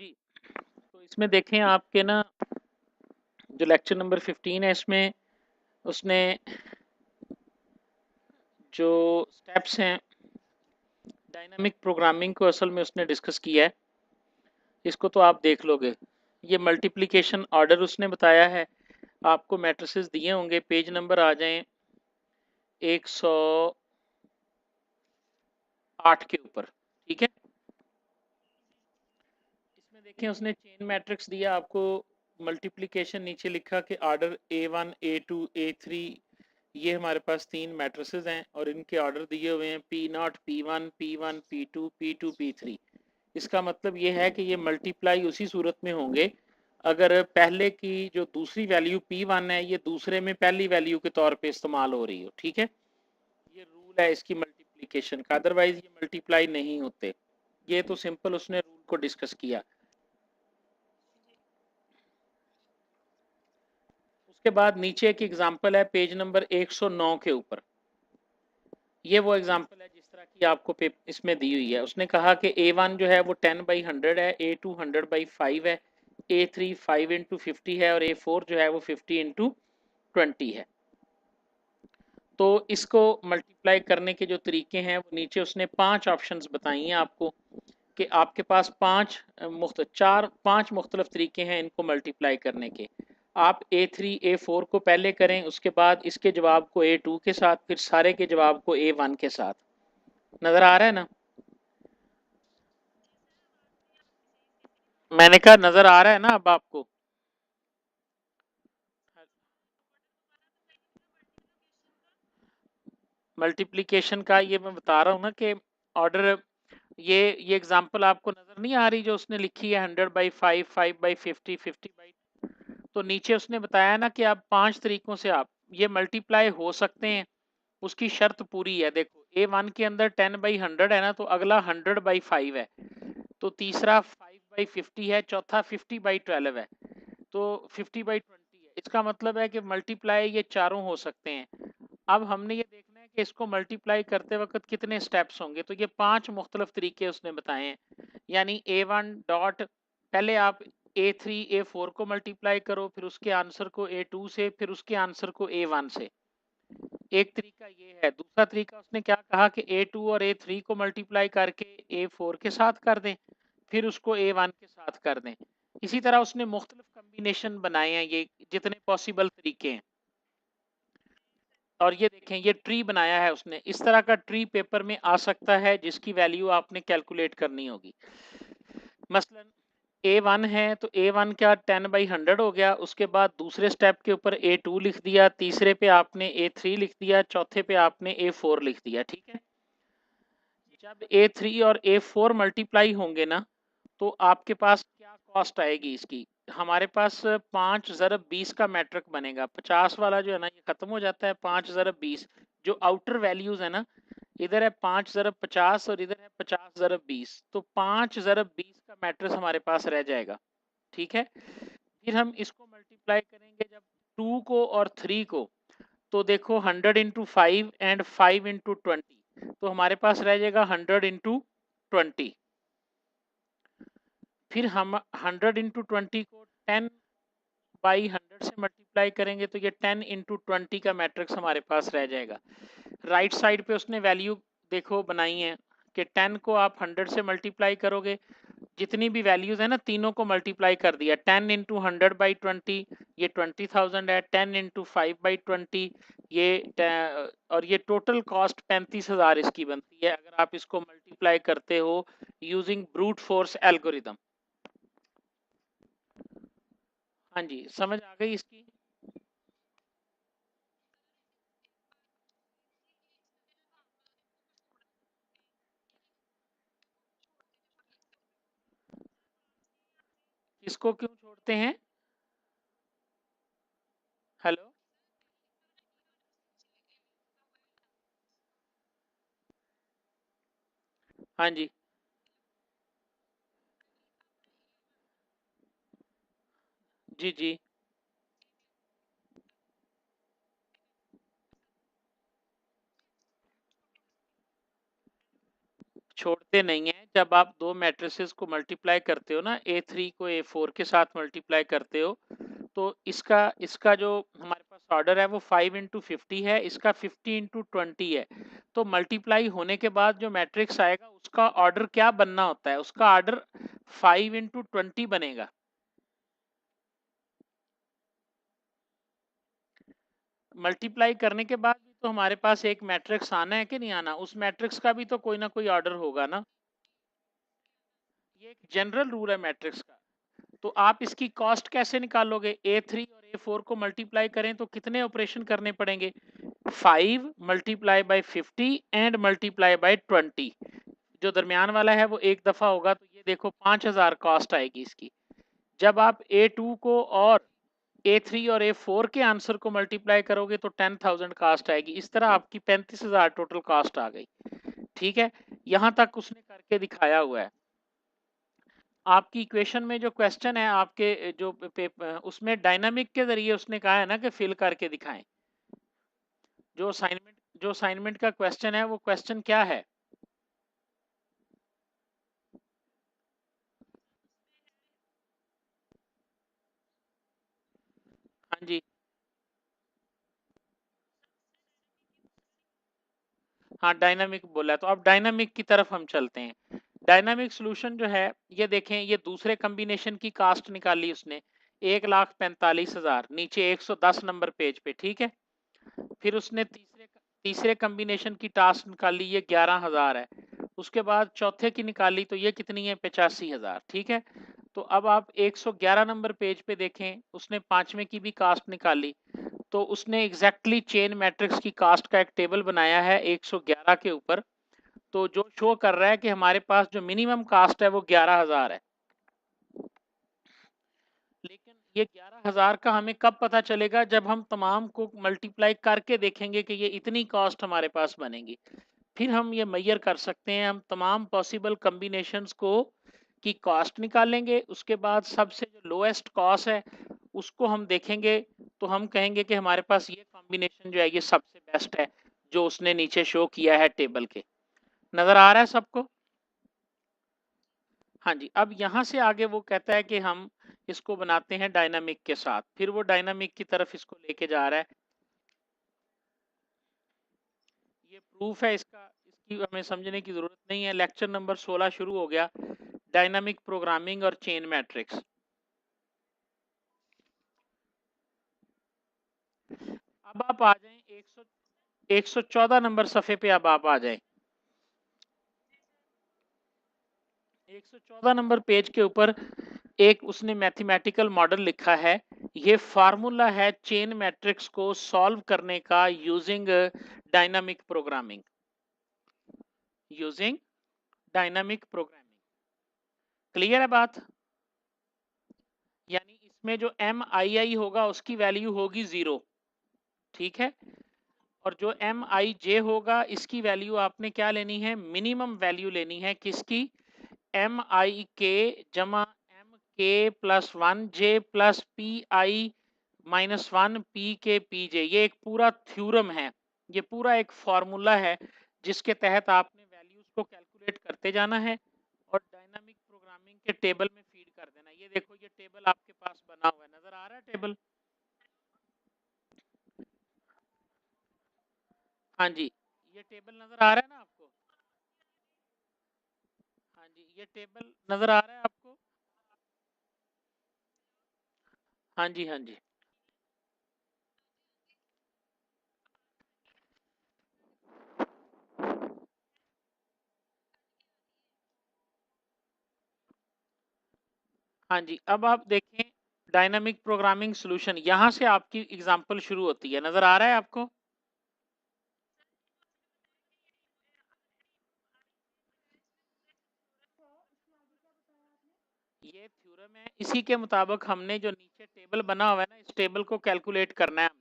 जी, तो इसमें देखें आपके ना जो लेक्चर नंबर 15 है इसमें उसने जो स्टेप्स हैं डायनामिक प्रोग्रामिंग को असल में उसने डिस्कस किया है। इसको तो आप देख लोगे। ये मल्टीप्लिकेशन ऑर्डर उसने बताया है। आपको मैट्रिसेस दिए होंगे, पेज नंबर आ जाएं 108 के ऊपर। ठीक है, इसमें देखें उसने चेन मैट्रिक्स दिया आपको, मल्टीप्लिकेशन नीचे लिखा कि ऑर्डर A1 A2 A3, ये हमारे पास तीन मैट्रिसेस हैं और इनके ऑर्डर दिए हुए हैं P0 P1 P1 P2 P2 P3। इसका मतलब ये है कि ये मल्टीप्लाई उसी सूरत में होंगे अगर पहले की जो दूसरी वैल्यू P1 है ये दूसरे में पहली वैल्यू के तौर पे इस्तेमाल हो रही हो। ठीक है, ये रूल है इसकी मल्टीप्लिकेशन का, अदरवाइज ये मल्टीप्लाई नहीं होते। ये तो सिंपल उसने रूल को डिस्कस किया। उसके बाद नीचे एक एग्जांपल है पेज नंबर 109 के ऊपर। ये वो एग्जांपल है जिस तरह की आपको इसमें दी हुई है। उसने कहा कि A1 जो है वो 10/100 है, A2 100/5 है, A3 5/50 है और A4 जो है वो 50/20 है। तो इसको मल्टीप्लाई करने के जो तरीके हैं वो नीचे उसने 5 ऑप्शंस बताई हैं आपको कि आपके पास पांच मुख्तलिफ तरीके हैं इनको मल्टीप्लाई करने के। आप A3 A4 को पहले करें, उसके बाद इसके जवाब को A2 के साथ, फिर सारे के जवाब को A1 के साथ। नजर आ रहा है ना? मैंने कहा नजर आ रहा है ना अब आपको? मल्टीप्लिकेशन का ये मैं बता रहा हूँ ना कि ऑर्डर, ये एग्जांपल आपको नजर नहीं आ रही जो उसने लिखी है 100/5 5/50 50/, तो नीचे उसने बताया ना कि आप पांच तरीकों से आप ये मल्टीप्लाई हो सकते हैं। उसकी शर्त पूरी है। देखो A1 के अंदर 10/100 है ना, तो अगला 100/5 है, तो तीसरा 5/50 है, चौथा 50/12 है, तो 50/20 है। इसका मतलब है कि मल्टीप्लाई ये चारों हो सकते हैं। अब हमने ये देखना है कि इसको मल्टीप्लाई करते वक्त कितने स्टेप्स होंगे, तो ये पांच मुख्तलिफ तरीके उसने बताए हैं। यानी A1 डॉट, पहले आप A3 A4 को मल्टीप्लाई करो, फिर उसके आंसर को A2 से, फिर उसके आंसर को A1 से। एक तरीका ये है। दूसरा तरीका उसने क्या कहा कि A2 और A3 को मल्टीप्लाई करके A4 के साथ कर दें, फिर उसको A1 के साथ कर दें। इसी तरह उसने मुख्तलिफ कम्बिनेशन बनाए हैं, ये जितने पॉसिबल तरीके हैं। और ये देखें ये ट्री बनाया है उसने। इस तरह का ट्री पेपर में आ सकता है जिसकी वैल्यू आपने कैलकुलेट करनी होगी। मसलन A1 है तो A1 क्या 10/100 हो गया। उसके बाद दूसरे स्टेप के ऊपर A2 लिख दिया, तीसरे पे आपने A3 लिख दिया, चौथे पे आपने A4 लिख दिया। ठीक है, जब A3 और A4 मल्टीप्लाई होंगे ना, तो आपके पास क्या कॉस्ट आएगी इसकी? हमारे पास 5 ज़रब 20 का मैट्रिक बनेगा। 50 वाला जो है ना ये खत्म हो जाता है, 5 ज़रब 20 जो आउटर वैल्यूज है ना, इधर है 5 ज़रब 50 और इधर है 50 ज़रब 20, तो 5 ज़रब 20 का मैट्रिक्स हमारे पास रह जाएगा। ठीक है, फिर हम इसको मल्टीप्लाई करेंगे जब 2 को और 3 को, तो देखो 100 × 5 एंड 5 × 20, तो हमारे पास रह जाएगा 100 × 20। फिर हम 100 × 20 को 10/100 से मल्टीप्लाई करेंगे, तो ये 10 × 20 का मैट्रिक्स हमारे पास रह जाएगा। राइट साइड पे उसने वैल्यू देखो बनाई है कि 10 को आप 100 से मल्टीप्लाई करोगे, जितनी भी वैल्यूज है ना तीनों को मल्टीप्लाई कर दिया। 10 × 100/20 ये 20,000 है, 10 × 5/20 ये और ये टोटल कॉस्ट 35,000 इसकी बनती है अगर आप इसको मल्टीप्लाई करते हो यूजिंग ब्रूट फोर्स एल्गोरिदम। हाँ जी, समझ आ गई इसकी? इसको क्यों छोड़ते हैं? हेलो, हाँ जी, जी जी, छोड़ते नहीं हैं। जब आप दो मैट्रिसेस को मल्टीप्लाई करते हो ना, A3 को A4 के साथ मल्टीप्लाई करते हो, तो इसका इसका जो हमारे पास ऑर्डर है वो 5 इंटू 50 है, इसका 50 इंटू 20 है। तो मल्टीप्लाई होने के बाद जो मैट्रिक्स आएगा उसका ऑर्डर क्या बनना होता है, उसका ऑर्डर 5 इंटू 20 बनेगा। मल्टीप्लाई करने के बाद भी तो हमारे पास एक मैट्रिक्स आना है कि नहीं आना, उस मैट्रिक्स का भी तो कोई ना कोई ऑर्डर होगा ना। ये एक जनरल रूल है मैट्रिक्स का। तो आप इसकी कॉस्ट कैसे निकालोगे, A3 और A4 को मल्टीप्लाई करें तो कितने ऑपरेशन करने पड़ेंगे, 5 multiply by 50 and multiply by 20। जो दरमियान वाला है वो एक दफा होगा, तो ये देखो 5000 कॉस्ट आएगी इसकी। जब आप A2 को और A3 और A4 के आंसर को मल्टीप्लाई करोगे तो 10,000 कॉस्ट आएगी। इस तरह आपकी 35,000 टोटल कॉस्ट आ गई। ठीक है, यहां तक उसने करके दिखाया हुआ है। आपकी इक्वेशन में जो क्वेश्चन है आपके जो उसमें डायनामिक के जरिए उसने कहा है ना कि फिल करके दिखाएं। जो असाइनमेंट का क्वेश्चन है वो क्वेश्चन क्या है? हाँ जी, हाँ डायनामिक बोला है, तो अब डायनामिक की तरफ हम चलते हैं। डायनामिक सॉल्यूशन जो है, ये देखें, ये दूसरे कॉम्बिनेशन की कास्ट निकाली उसने 1,45,000, नीचे 110 नंबर पेज पे। ठीक है, फिर उसने तीसरे तीसरे कॉम्बिनेशन की टास्क निकाली, ये 11,000 है। उसके बाद चौथे की निकाली तो ये कितनी है, 85,000। ठीक है, तो अब आप 111 नंबर पेज पे देखें, उसने पांचवें की भी कास्ट निकाली, तो उसने एग्जैक्टली चेन मैट्रिक्स की कास्ट का एक टेबल बनाया है 111 के ऊपर। तो जो शो कर रहा है कि हमारे पास जो मिनिमम कास्ट है वो 11,000 है। लेकिन ये 11,000 का हमें कब पता चलेगा, जब हम तमाम को मल्टीप्लाई करके देखेंगे कि ये इतनी कॉस्ट हमारे पास बनेगी। फिर हम ये मैयर कर सकते हैं, हम तमाम पॉसिबल कॉम्बिनेशंस को की कॉस्ट निकालेंगे, उसके बाद सबसे जो लोएस्ट कॉस्ट है उसको हम देखेंगे, तो हम कहेंगे कि हमारे पास ये कॉम्बिनेशन जो है ये सबसे बेस्ट है, जो उसने नीचे शो किया है टेबल के। नजर आ रहा है सबको? हाँ जी, अब यहाँ से आगे वो कहता है कि हम इसको बनाते हैं डायनामिक के साथ, फिर वो डायनामिक की तरफ इसको लेके जा रहा है। ये प्रूफ है इसका, इसकी हमें समझने की जरूरत नहीं है। लेक्चर नंबर 16 शुरू हो गया, डायनामिक प्रोग्रामिंग और चेन मैट्रिक्स। अब आप आ जाएं 114 नंबर सफ़े पे, अब आप आ जाएं 114 नंबर पेज के ऊपर। एक उसने मैथमेटिकल मॉडल लिखा है, ये फार्मूला है चेन मैट्रिक्स को सॉल्व करने का using dynamic programming, using dynamic programming. Clear है बात? यानी इसमें जो MII होगा उसकी वैल्यू होगी 0। ठीक है, और जो MIJ होगा इसकी वैल्यू आपने क्या लेनी है, मिनिमम वैल्यू लेनी है, किसकी, MIK जमा MK plus 1J plus PI -1 PK PJ। ये एक पूरा थ्योरम है, ये पूरा एक फॉर्मूला है जिसके तहत आपने वैल्यूज को कैलकुलेट करते जाना है और डायनामिक प्रोग्रामिंग के टेबल में फीड कर देना। ये देखो, ये टेबल आपके पास बना हुआ है, नजर आ रहा है टेबल? हाँ जी, ये टेबल नजर आ रहा है ना आपको? हाँ जी, ये टेबल नजर आ रहा है आपको? हाँ जी, हाँ जी, हाँ जी। अब आप देखें डायनामिक प्रोग्रामिंग सॉल्यूशन, यहाँ से आपकी एग्जांपल शुरू होती है, नजर आ रहा है आपको? ये थ्योरम है, इसी के मुताबिक हमने जो नीचे टेबल बना हुआ है ना, इस टेबल को कैलकुलेट करना है हमने।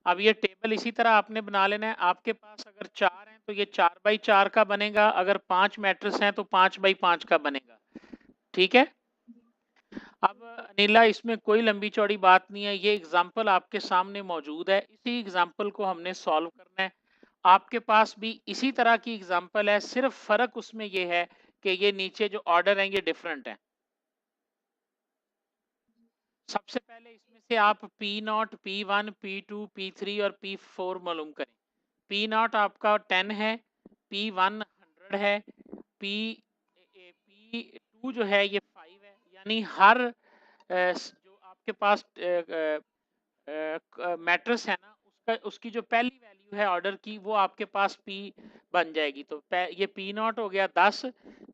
अब ये टेबल इसी तरह आपने बना लेना है। आपके पास अगर 4 हैं तो ये 4 बाई 4 का बनेगा, अगर 5 मैट्रिक्स हैं तो 5 बाई 5 का बनेगा। ठीक है, अब अनिला इसमें कोई लंबी चौड़ी बात नहीं है, ये एग्जाम्पल आपके सामने मौजूद है, इसी एग्जाम्पल को हमने सॉल्व करना है आपके पास भी इसी तरह की एग्जांपल है, सिर्फ फर्क उसमें ये है कि ये नीचे जो ऑर्डर है ये डिफरेंट है। सबसे पहले इसमें से आप P0, P1, P2, P3 और P4 मालूम करें। P0 आपका 10 है, P1 100 है, P2 जो है ये 5 है, यानी हर जो आपके पास मैट्रिक्स है ना, उसका उसकी जो पहली वैल्यू है ऑर्डर की वो आपके पास P बन जाएगी। तो ये P0 हो गया 10,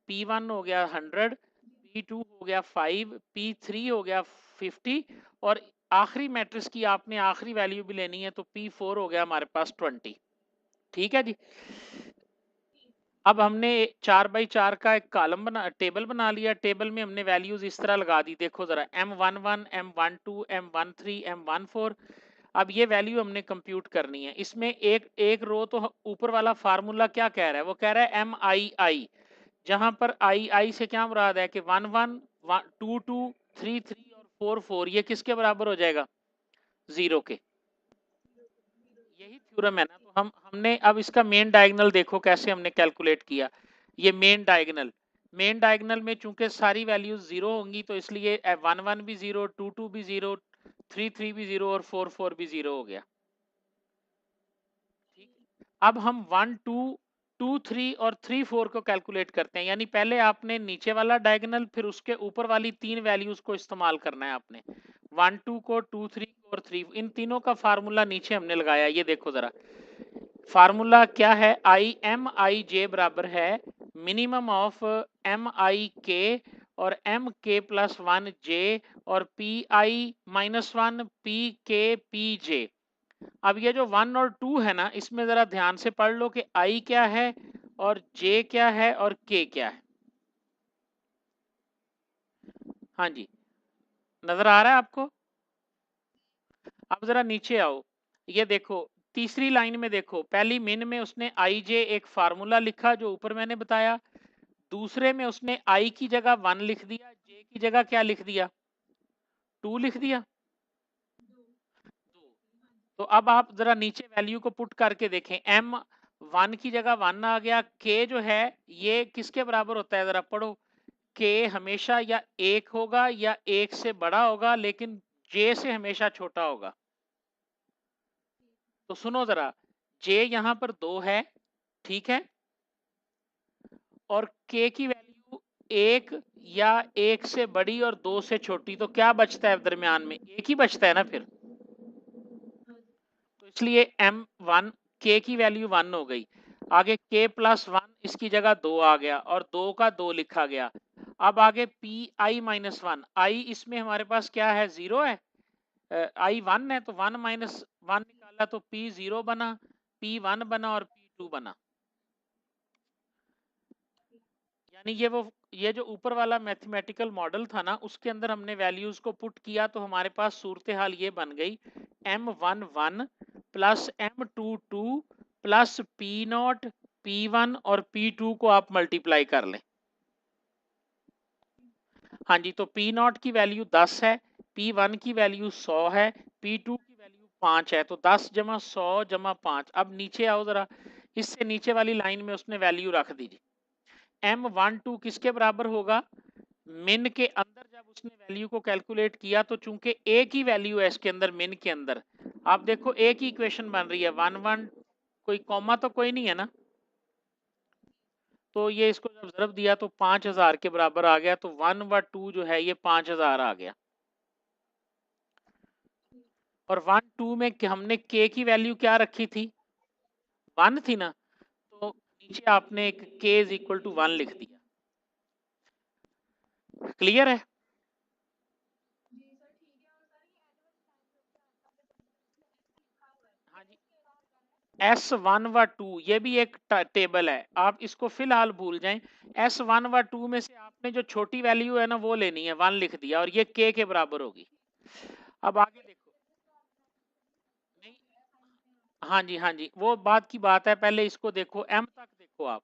P1 हो गया 100, P2 हो गया 5, P3 हो गया 50 और आखिरी मैट्रिक्स की आपने आखिरी वैल्यू भी लेनी है तो P4 हो गया हमारे पास 20। ठीक है जी। अब हमने 4x4 का एक कॉलम बना टेबल बना लिया। टेबल में हमने वैल्यूज इस तरह लगा दी, देखो जरा M11, M12, M13, M14। अब ये वैल्यू हमने कंप्यूट करनी है। इसमें एक एक रो तो ऊपर वाला फार्मूला क्या कह रहा है, वो कह रहा है MII, जहां पर आई से क्या मुराद है कि 11, 22, 33 और 44 ये किसके बराबर हो जाएगा, 0 के। यही थ्योरम है ना। तो हमने अब इसका मेन डायगोनल देखो कैसे हमने कैलकुलेट किया। ये मेन डायगोनल में चूंकि सारी वैल्यूज 0 होंगी तो इसलिए 11 भी 0, 22 भी 0, 33 भी 0 और 44 भी 0 हो गया। ठीक। अब हम 1, 2, 2, 3 और 3, 4 को कैलकुलेट करते हैं, यानी पहले आपने नीचे वाला डायगोनल फिर उसके ऊपर वाली तीन वैल्यूज को इस्तेमाल करना है आपने। 1, 2 को, 2, 3 को और 3, इन तीनों का फार्मूला नीचे हमने लगाया। ये देखो जरा फार्मूला क्या है, MIJ बराबर है मिनिमम ऑफ MIK और MK+1J और PI-1 PK PJ। अब ये जो 1 और 2 है ना, इसमें जरा ध्यान से पढ़ लो कि I क्या है और J क्या है और K क्या है। हाँ जी, नजर आ रहा है आपको। अब जरा नीचे आओ, ये देखो तीसरी लाइन में देखो, पहली मिन में उसने IJ एक फार्मूला लिखा जो ऊपर मैंने बताया, दूसरे में उसने I की जगह 1 लिख दिया, J की जगह क्या लिख दिया, 2 लिख दिया। तो अब आप जरा नीचे वैल्यू को पुट करके देखें, M1 की जगह 1 आ गया, K जो है ये किसके बराबर होता है, जरा पढ़ो। K हमेशा या 1 होगा या 1 से बड़ा होगा, लेकिन J से हमेशा छोटा होगा। तो सुनो जरा, J यहां पर 2 है, ठीक है, और K की वैल्यू 1 या 1 से बड़ी और 2 से छोटी, तो क्या बचता है दरमियान में, 1 ही बचता है ना फिर। तो इसलिए M1 K की वैल्यू 1 हो गई, आगे K+1 इसकी जगह 2 आ गया और 2 का 2 लिखा गया। अब आगे PI-1, I इसमें हमारे पास क्या है, 0 है, I 1 है तो 1 माइनस 1 निकाला तो P 0 बना, P1 बना और P2 बना। यानी ये जो ऊपर वाला मैथमेटिकल मॉडल था ना, उसके अंदर हमने वैल्यूज को पुट किया तो हमारे पास सूरत हाल ये बन गई, M11 plus M22 plus P0, P1 और P2 को आप मल्टीप्लाई कर लें। हाँ जी, तो P0 की वैल्यू 10 है, P1 की वैल्यू 100 है, P2 की वैल्यू 5 है, तो 10 जमा 100 जमा 5। अब नीचे आओ जरा, इससे नीचे वाली लाइन में उसने वैल्यू रख दीजिए। M12 किसके बराबर होगा, मिन के अंदर जब उसने वैल्यू को कैलकुलेट किया तो चूंकि एक ही वैल्यू है इसके अंदर मिन के अंदर, आप देखो एक ही इक्वेशन बन रही है, 1 1, कोई कॉमा तो कोई नहीं है ना, तो ये इसको जब ज़रब दिया तो 5000 के बराबर आ गया, तो 1 व 2 जो है ये 5000 आ गया। और 1 2 में हमने k की वैल्यू क्या रखी थी, 1 थी ना, तो नीचे आपने एक k इज इक्वल टू 1 लिख दिया। क्लियर है। हाँ जी, S1 व 2 ये भी एक टेबल है, आप इसको फिलहाल भूल जाएं। S1 व 2 में से आपने जो छोटी वैल्यू है ना वो लेनी है, 1 लिख दिया और ये k के बराबर होगी। अब आगे देखो, नहीं, हाँ जी वो बात की बात है, पहले इसको देखो, m तक देखो आप।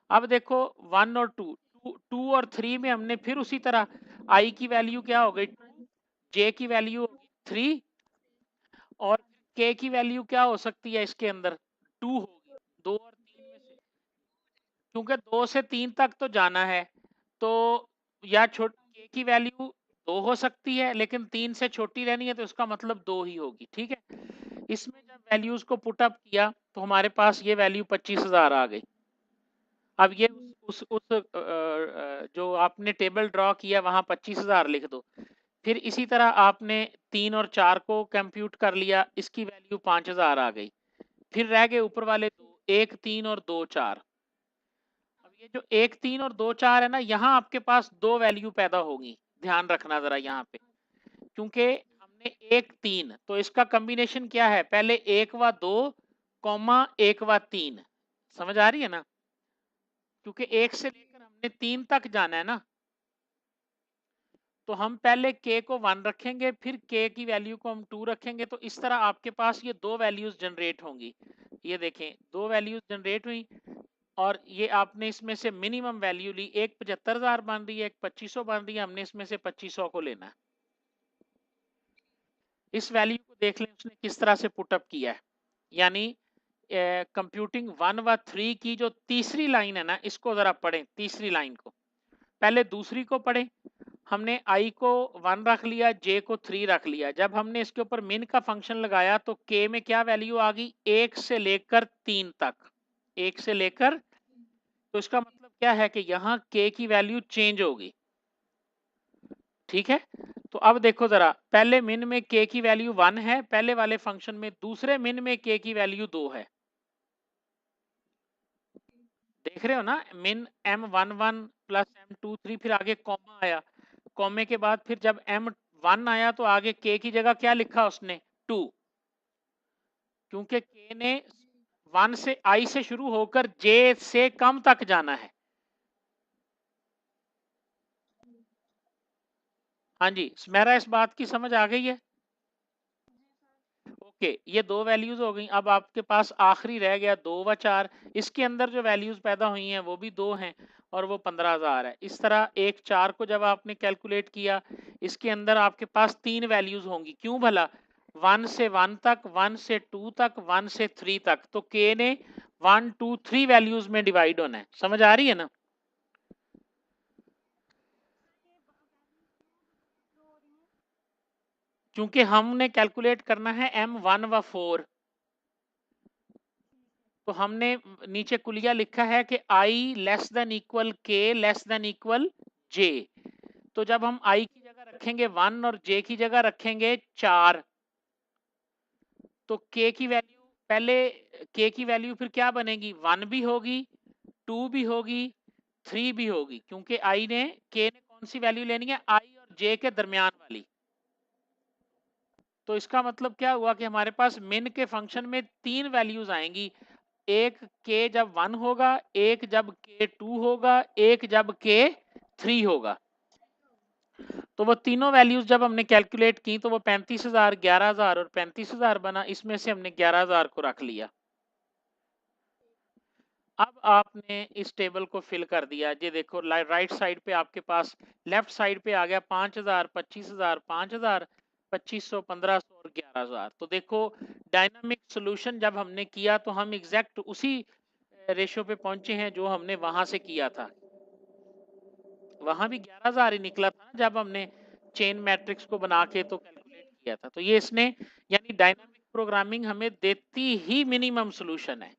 अब देखो 1 और 2, 2 और 3 में हमने फिर उसी तरह I की वैल्यू क्या हो गई 2, J की वैल्यू होगी 3 और K की वैल्यू क्या हो सकती है इसके अंदर 2 होगी। क्योंकि 2 से 3 तक तो जाना है, तो या के की वैल्यू 2 हो सकती है, लेकिन 3 से छोटी रहनी है तो इसका मतलब 2 ही होगी, ठीक है। इसमें जब वैल्यूज को पुट अप किया तो हमारे पास ये वैल्यू 25,000 आ गई। अब ये जो आपने टेबल ड्रॉ किया वहां 25,000 लिख दो। फिर इसी तरह आपने 3 और 4 को कंप्यूट कर लिया, इसकी वैल्यू 5,000 आ गई। फिर रह गए ऊपर वाले दो, 1 3 और 2 4। अब ये जो 1 3 और 2 4 है ना, यहाँ आपके पास दो वैल्यू पैदा होगी, ध्यान रखना जरा यहाँ पे। क्योंकि हमने 1 3, तो इसका कॉम्बिनेशन क्या है, पहले 1 व 2 कॉमा 1 व 3। समझ आ रही है ना, क्योंकि 1 से लेकर हमने 3 तक जाना है ना, तो हम पहले k को 1 रखेंगे, फिर k की वैल्यू को हम 2 रखेंगे, तो इस तरह आपके पास ये दो वैल्यूज जनरेट होंगी। ये देखें, दो वैल्यूज जनरेट हुई, और ये आपने इसमें से मिनिमम वैल्यू ली, एक 75,000 बन रही है, एक 2500 बन रही है, हमने इसमें से 2500 को लेना है। इस वैल्यू को देख लें उसने किस तरह से पुटअप किया है, यानी कंप्यूटिंग 1 व 3 की जो तीसरी लाइन है ना, इसको जरा पढ़ें, तीसरी लाइन को पहले दूसरी को पढ़ें। हमने i को 1 रख लिया, j को 3 रख लिया। जब हमने इसके ऊपर min का फंक्शन लगाया तो k में क्या वैल्यू आ गई, 1 से लेकर 3 तक, 1 से लेकर, तो इसका मतलब क्या है कि यहाँ k की वैल्यू चेंज होगी, ठीक है। तो अब देखो जरा, पहले min में k की वैल्यू 1 है पहले वाले फंक्शन में, दूसरे min में k की वैल्यू 2 है। देख रहे हो ना, min m11 प्लस m23, फिर आगे कॉमा आया, कॉमे के बाद फिर जब m1 आया तो आगे k की जगह क्या लिखा उसने, 2, क्योंकि k ने 1 से i से शुरू होकर j से कम तक जाना है। हाँ जी स्मेरा, इस बात की समझ आ गई है। ओके, ये दो वैल्यूज हो गई। अब आपके पास आखिरी रह गया 2 व 4। इसके अंदर जो वैल्यूज पैदा हुई हैं वो भी 2 हैं और वो 15,000 है। इस तरह 1 4 को जब आपने कैलकुलेट किया, इसके अंदर आपके पास 3 वैल्यूज होंगी। क्यों भला, 1 से 1 तक, 1 से 2 तक, 1 से 3 तक, तो k ने 1 2 3 वैल्यूज में डिवाइड होना है। समझ आ रही है ना। क्योंकि हमने कैलकुलेट करना है m1 व 4, तो हमने नीचे कुलिया लिखा है कि i less than equal k less than equal j। तो जब हम i की जगह रखेंगे 1 और j की जगह रखेंगे 4, तो k की वैल्यू पहले, k की वैल्यू फिर क्या बनेगी, 1 भी होगी, 2 भी होगी, 3 भी होगी, क्योंकि k ने कौन सी वैल्यू लेनी है, i और j के दरमियान वाली। तो इसका मतलब क्या हुआ कि हमारे पास min के फंक्शन में 3 वैल्यूज आएंगी, एक k जब 1 होगा, एक जब k 2 होगा, एक जब k 3 होगा। तो वो तीनों वैल्यूज जब हमने कैलकुलेट की तो वो 35,000, 11,000 और 35,000 बना। इसमें से हमने 11,000 को रख लिया। अब आपने इस टेबल को फिल कर दिया। ये देखो राइट साइड पे आपके पास, लेफ्ट साइड पे आ गया 5,000, 25,000, 5,000, 2500, 1500 और 11,000। तो देखो डायनामिक सॉल्यूशन जब हमने किया तो हम एग्जैक्ट उसी रेशियो पे पहुंचे हैं जो हमने वहां से किया था। वहां भी 11,000 ही निकला था ना जब हमने चेन मैट्रिक्स को बना के तो कैलकुलेट किया था। तो ये इसने, यानी डायनामिक प्रोग्रामिंग हमें देती ही मिनिमम सॉल्यूशन है।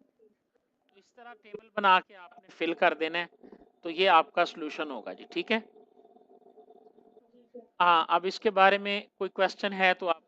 तो इस तरह टेबल बना के आपने फिल कर देना है, तो ये आपका सॉल्यूशन होगा जी, ठीक है। हाँ, अब इसके बारे में कोई क्वेश्चन है तो आप